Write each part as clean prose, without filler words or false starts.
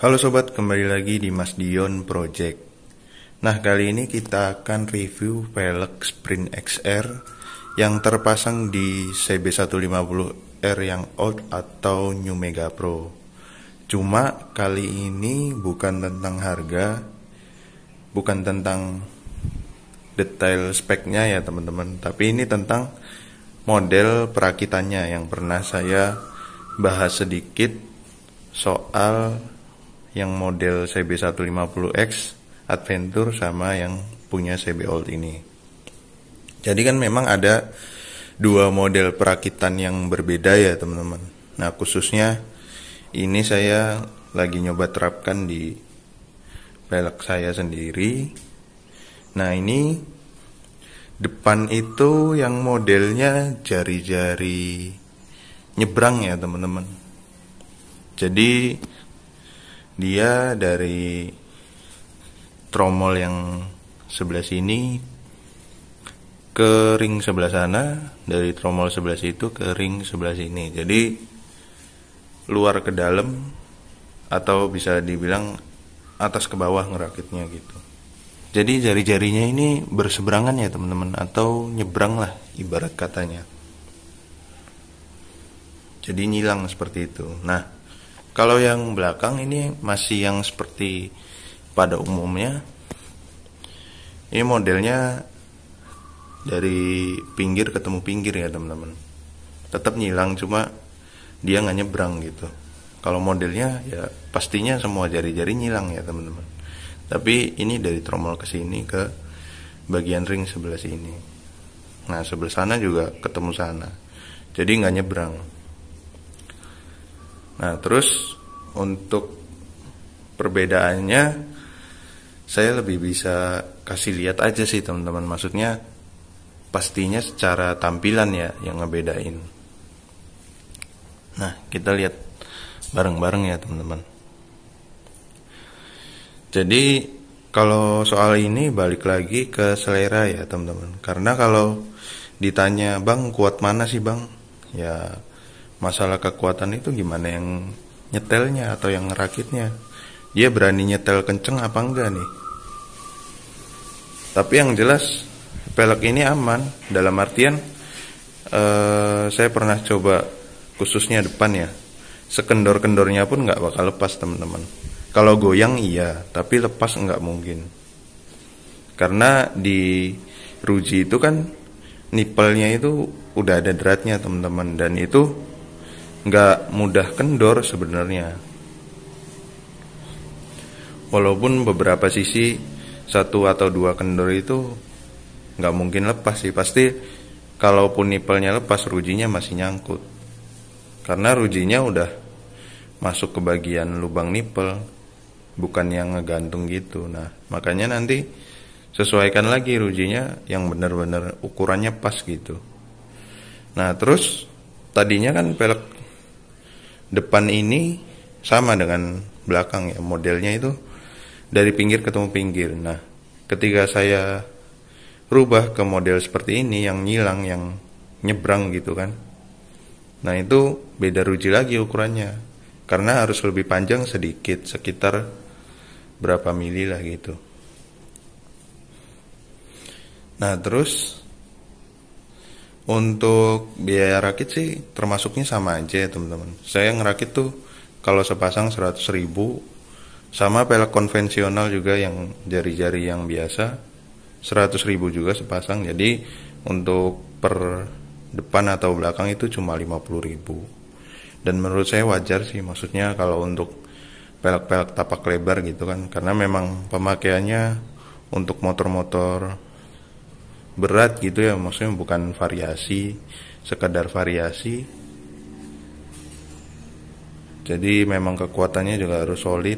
Halo sobat, kembali lagi di Mas Dion Project. Nah, kali ini kita akan review velg Sprint XR yang terpasang di CB150R yang old atau New Mega Pro. Cuma kali ini bukan tentang harga, bukan tentang detail speknya ya teman-teman, tapi ini tentang model perakitannya yang pernah saya bahas sedikit soal yang model CB150X Adventure sama yang punya CB Old ini. Jadi kan memang ada dua model perakitan yang berbeda ya teman-teman. Nah, khususnya ini saya lagi nyoba terapkan di velg saya sendiri. Nah, ini depan itu yang modelnya jari-jari nyebrang ya teman-teman. Jadi dia dari tromol yang sebelah sini ke ring sebelah sana, dari tromol sebelah situ ke ring sebelah sini. Jadi luar ke dalam, atau bisa dibilang atas ke bawah ngerakitnya gitu. Jadi jari-jarinya ini berseberangan ya teman-teman, atau nyebrang lah ibarat katanya. Jadi nyilang seperti itu. Nah, kalau yang belakang ini masih yang seperti pada umumnya. Ini modelnya dari pinggir ketemu pinggir ya teman-teman. Tetap nyilang, cuma dia nggak nyebrang gitu. Kalau modelnya ya pastinya semua jari-jari nyilang ya teman-teman. Tapi ini dari tromol ke sini ke bagian ring sebelah sini. Nah, sebelah sana juga ketemu sana. Jadi nggak nyebrang. Nah, terus untuk perbedaannya saya lebih bisa kasih lihat aja sih teman-teman. Maksudnya pastinya secara tampilan ya yang ngebedain. Nah, kita lihat bareng-bareng ya teman-teman. Jadi kalau soal ini balik lagi ke selera ya teman-teman. Karena kalau ditanya, "Bang, kuat mana sih, Bang?" Ya, masalah kekuatan itu gimana yang nyetelnya atau yang ngerakitnya. Dia berani nyetel kenceng apa enggak nih. Tapi yang jelas velg ini aman. Dalam artian saya pernah coba khususnya depan ya. Sekendor-kendornya pun nggak bakal lepas teman-teman. Kalau goyang iya, tapi lepas nggak mungkin. Karena di ruji itu kan nipelnya itu udah ada dratnya teman-teman, dan itu nggak mudah kendor sebenarnya. Walaupun beberapa sisi satu atau dua kendor itu nggak mungkin lepas sih. Pasti kalaupun nipelnya lepas, rujinya masih nyangkut. Karena rujinya udah masuk ke bagian lubang nipel, bukan yang ngegantung gitu. Nah, makanya nanti sesuaikan lagi rujinya yang benar-benar ukurannya pas gitu. Nah, terus tadinya kan velg depan ini sama dengan belakang ya, modelnya itu dari pinggir ketemu pinggir. Nah, ketika saya rubah ke model seperti ini yang nyilang, yang nyebrang gitu kan, nah itu beda ruji lagi ukurannya, karena harus lebih panjang sedikit, sekitar berapa mili lah gitu. Nah, terus untuk biaya rakit sih termasuknya sama aja ya teman-teman. Saya ngerakit tuh kalau sepasang 100.000, sama velg konvensional juga yang jari-jari yang biasa 100.000 juga sepasang. Jadi untuk per depan atau belakang itu cuma 50.000. Dan menurut saya wajar sih, maksudnya kalau untuk velg-velg tapak lebar gitu kan, karena memang pemakaiannya untuk motor-motor berat gitu ya, maksudnya bukan variasi, sekedar variasi. Jadi memang kekuatannya juga harus solid,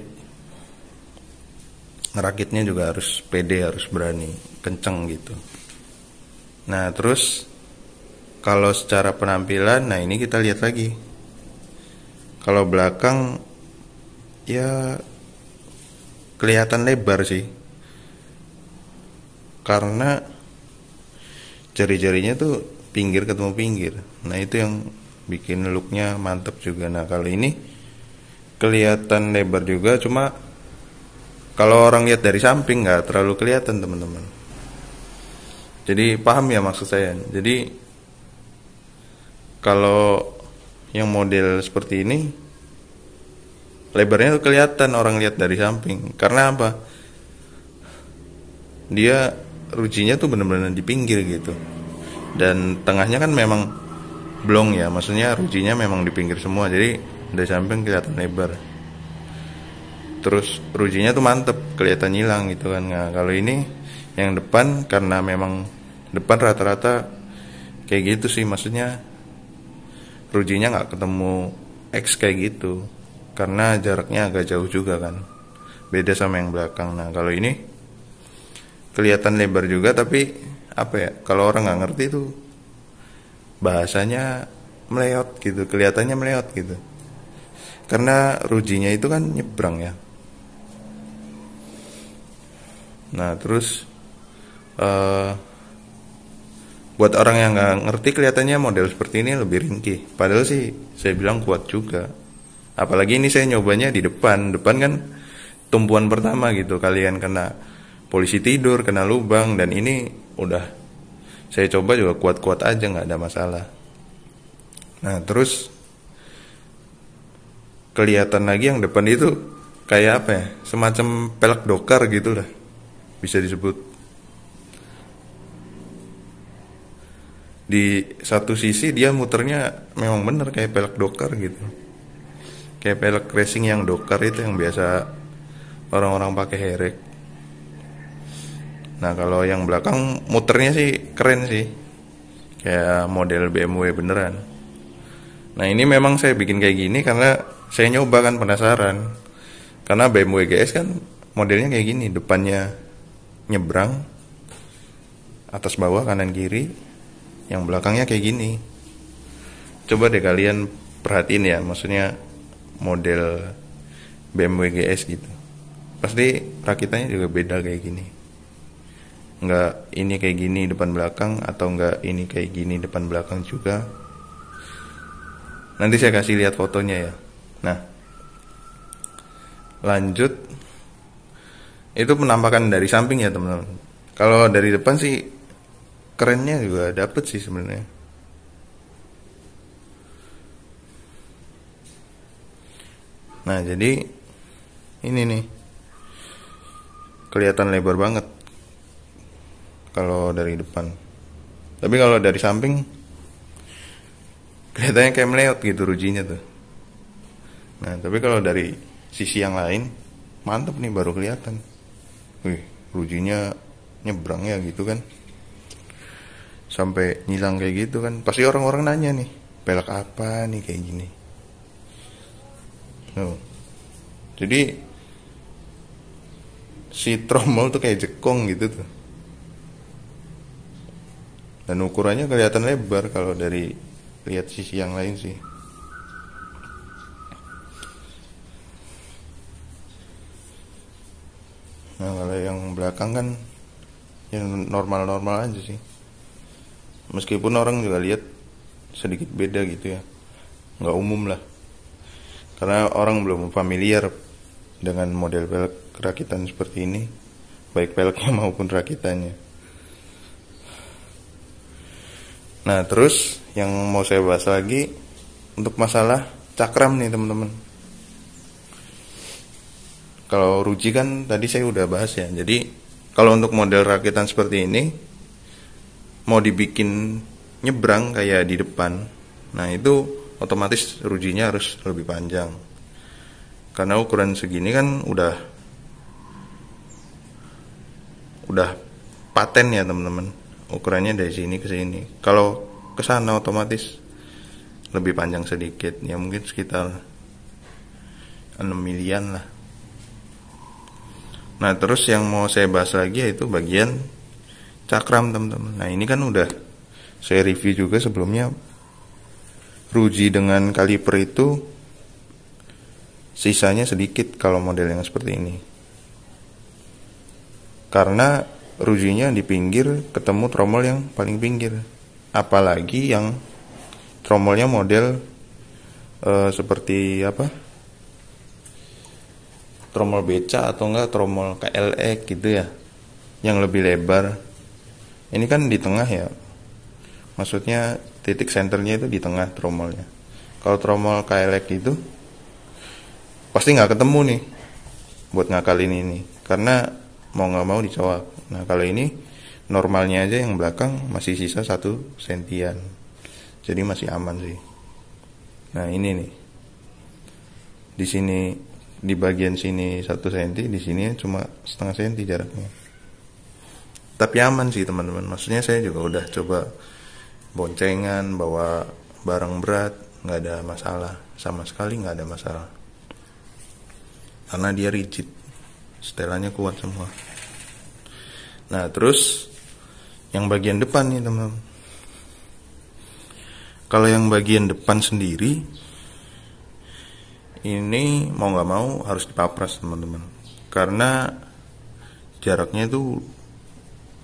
ngerakitnya juga harus pede, harus berani, kenceng gitu. Nah, terus kalau secara penampilan, nah ini kita lihat lagi. Kalau belakang ya kelihatan lebar sih, karena jari-jarinya tuh pinggir ketemu pinggir. Nah, itu yang bikin looknya mantep juga. Nah, kalau ini kelihatan lebar juga, cuma kalau orang lihat dari samping nggak terlalu kelihatan teman-teman. Jadi paham ya maksud saya. Jadi kalau yang model seperti ini lebarnya tuh kelihatan orang lihat dari samping. Karena apa? Dia rujinya tuh benar-benar di pinggir gitu. Dan tengahnya kan memang blong ya, maksudnya rujinya memang di pinggir semua. Jadi dari samping kelihatan lebar. Terus rujinya tuh mantep, kelihatan hilang gitu kan. Nah, kalau ini yang depan karena memang depan rata-rata kayak gitu sih, maksudnya rujinya nggak ketemu X kayak gitu karena jaraknya agak jauh juga kan, beda sama yang belakang. Nah kalau ini kelihatan lebar juga, tapi apa ya, kalau orang nggak ngerti tuh bahasanya meleot gitu, kelihatannya meleot gitu karena rujinya itu kan nyebrang ya. Nah terus buat orang yang nggak ngerti kelihatannya model seperti ini lebih ringkih, padahal sih saya bilang kuat juga. Apalagi ini saya nyobanya di depan kan tumpuan pertama gitu, kalian kena polisi tidur, kena lubang, dan ini udah saya coba juga kuat-kuat aja, nggak ada masalah. Nah terus kelihatan lagi yang depan itu kayak apa ya, semacam pelek dokar gitu lah bisa disebut. Di satu sisi dia muternya memang bener kayak pelek dokar gitu, kayak pelek racing yang dokar itu yang biasa orang-orang pakai herek. Nah kalau yang belakang muternya sih keren sih, kayak model BMW beneran. Nah ini memang saya bikin kayak gini karena saya nyoba kan, penasaran. Karena BMW GS kan modelnya kayak gini, depannya nyebrang, atas bawah kanan kiri, yang belakangnya kayak gini. Coba deh kalian perhatiin ya, maksudnya model BMW GS gitu, pasti rakitannya juga beda kayak gini. Nggak ini kayak gini depan belakang, atau nggak ini kayak gini depan belakang juga. Nanti saya kasih lihat fotonya ya. Nah lanjut, itu penampakan dari samping ya teman-teman. Kalau dari depan sih kerennya juga dapet sih sebenarnya. Nah jadi ini nih kelihatan lebar banget kalau dari depan, tapi kalau dari samping kelihatannya kayak meleot gitu rujinya tuh. Nah tapi kalau dari sisi yang lain mantep nih, baru kelihatan. Wih, rujinya nyebrang ya gitu kan, sampai nyilang kayak gitu kan. Pasti orang-orang nanya nih, pelek apa nih kayak gini. Jadi si tromol tuh kayak jekong gitu tuh, dan ukurannya kelihatan lebar kalau dari lihat sisi yang lain sih. Nah kalau yang belakang kan yang normal-normal aja sih, meskipun orang juga lihat sedikit beda gitu ya, nggak umum lah, karena orang belum familiar dengan model pelek rakitan seperti ini, baik peleknya maupun rakitannya. Nah terus yang mau saya bahas lagi untuk masalah cakram nih teman-teman. Kalau ruji kan tadi saya udah bahas ya. Jadi kalau untuk model rakitan seperti ini mau dibikin nyebrang kayak di depan, nah itu otomatis rujinya harus lebih panjang. Karena ukuran segini kan udah paten ya teman-teman. Ukurannya dari sini ke sini. Kalau ke sana otomatis lebih panjang sedikit, ya mungkin sekitar 6 milian lah. Nah terus yang mau saya bahas lagi yaitu bagian cakram teman-teman. Nah ini kan udah saya review juga sebelumnya. Ruji dengan kaliper itu sisanya sedikit kalau model yang seperti ini, karena rujinya di pinggir ketemu tromol yang paling pinggir. Apalagi yang tromolnya model seperti apa, tromol beca atau enggak tromol KLX gitu ya, yang lebih lebar. Ini kan di tengah ya, maksudnya titik senternya itu di tengah tromolnya. Kalau tromol KLX itu pasti nggak ketemu nih buat ngakalin ini, karena mau nggak mau dicowok. Nah kalau ini normalnya aja yang belakang masih sisa 1 sentian, jadi masih aman sih. Nah ini nih, di sini di bagian sini 1 senti, di sini cuma setengah senti jaraknya. Tapi aman sih teman-teman, maksudnya saya juga udah coba boncengan, bawa barang berat, nggak ada masalah, sama sekali nggak ada masalah. Karena dia rigid, setelannya kuat semua. Nah terus yang bagian depan nih teman-teman. Kalau yang bagian depan sendiri, ini mau nggak mau harus dipapras teman-teman, karena jaraknya itu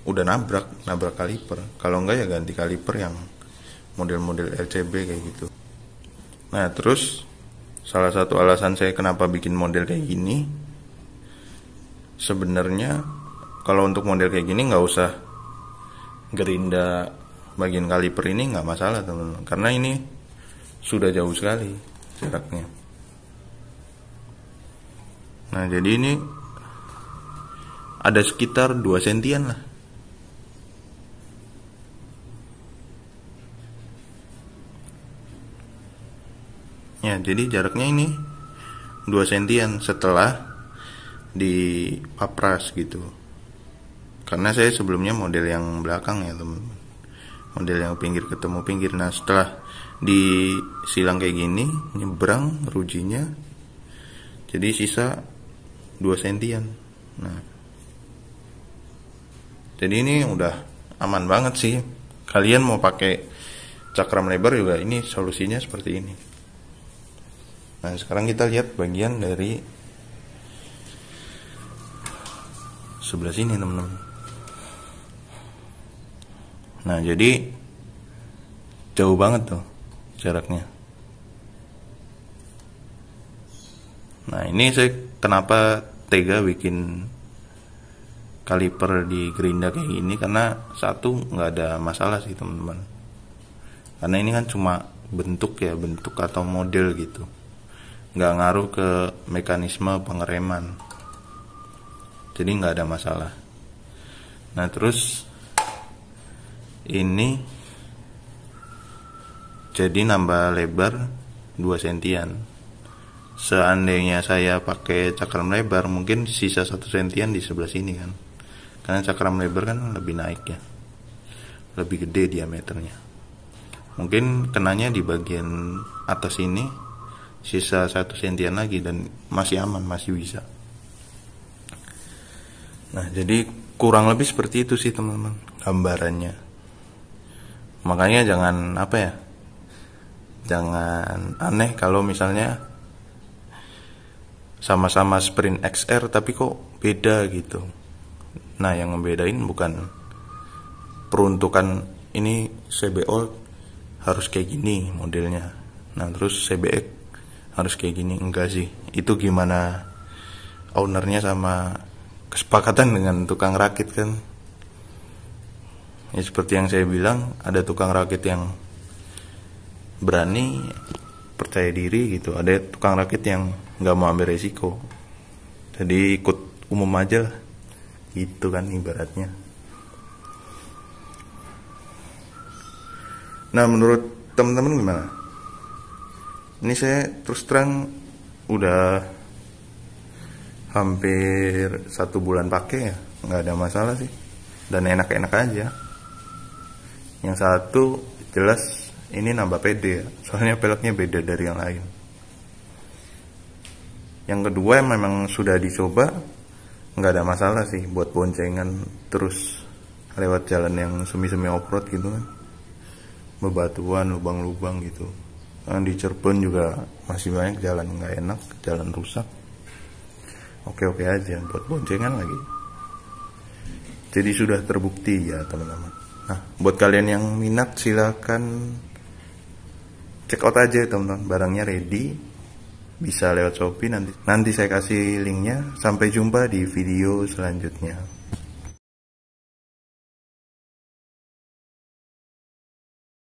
udah nabrak kaliper. Kalau enggak ya ganti kaliper yang model-model LCB kayak gitu. Nah terus salah satu alasan saya kenapa bikin model kayak gini, sebenarnya kalau untuk model kayak gini nggak usah gerinda bagian kaliper ini, nggak masalah teman-teman, karena ini sudah jauh sekali jaraknya. Nah jadi ini ada sekitar 2 sentian lah. Ya jadi jaraknya ini 2 sentian setelah dipapras gitu. Karena saya sebelumnya model yang belakang ya teman-teman, model yang pinggir ketemu pinggir. Nah setelah disilang kayak gini, nyebrang rujinya, jadi sisa 2 sentian. Nah jadi ini udah aman banget sih. Kalian mau pakai cakram lebar juga ini solusinya seperti ini. Nah sekarang kita lihat bagian dari sebelah sini teman-teman. Nah jadi jauh banget tuh jaraknya. Nah ini saya kenapa tega bikin kaliper di gerinda kayak gini, karena satu nggak ada masalah sih teman-teman, karena ini kan cuma bentuk ya, bentuk atau model gitu, nggak ngaruh ke mekanisme pengereman, jadi nggak ada masalah. Nah terus ini jadi nambah lebar 2 sentian. Seandainya saya pakai cakram lebar, mungkin sisa 1 sentian di sebelah sini kan, karena cakram lebar kan lebih naik ya, lebih gede diameternya. Mungkin kenanya di bagian atas ini sisa 1 sentian lagi dan masih aman, masih bisa. Nah jadi kurang lebih seperti itu sih teman-teman gambarannya. Makanya jangan jangan aneh kalau misalnya sama-sama Sprint XR tapi kok beda gitu. Nah yang membedain bukan peruntukan ini CBO harus kayak gini modelnya, nah terus CBX harus kayak gini, enggak sih. Itu gimana ownernya sama kesepakatan dengan tukang rakit kan. Ya seperti yang saya bilang, ada tukang rakit yang berani, percaya diri gitu, ada tukang rakit yang nggak mau ambil resiko, jadi ikut umum aja lah gitu kan ibaratnya. Nah menurut teman-teman gimana? Ini saya terus terang udah hampir 1 bulan pakai ya, nggak ada masalah sih, dan enak-enak aja. Yang satu jelas ini nambah pede ya, soalnya peleknya beda dari yang lain. Yang kedua memang sudah dicoba, nggak ada masalah sih buat boncengan terus lewat jalan yang semi-semi off-road gitu kan, bebatuan, lubang-lubang gitu. Di Cirebon juga masih banyak jalan nggak enak, jalan rusak. Oke-oke aja buat boncengan lagi. Jadi sudah terbukti ya teman-teman. Nah buat kalian yang minat silakan check out aja teman-teman, barangnya ready bisa lewat Shopee, nanti saya kasih linknya. Sampai jumpa di video selanjutnya.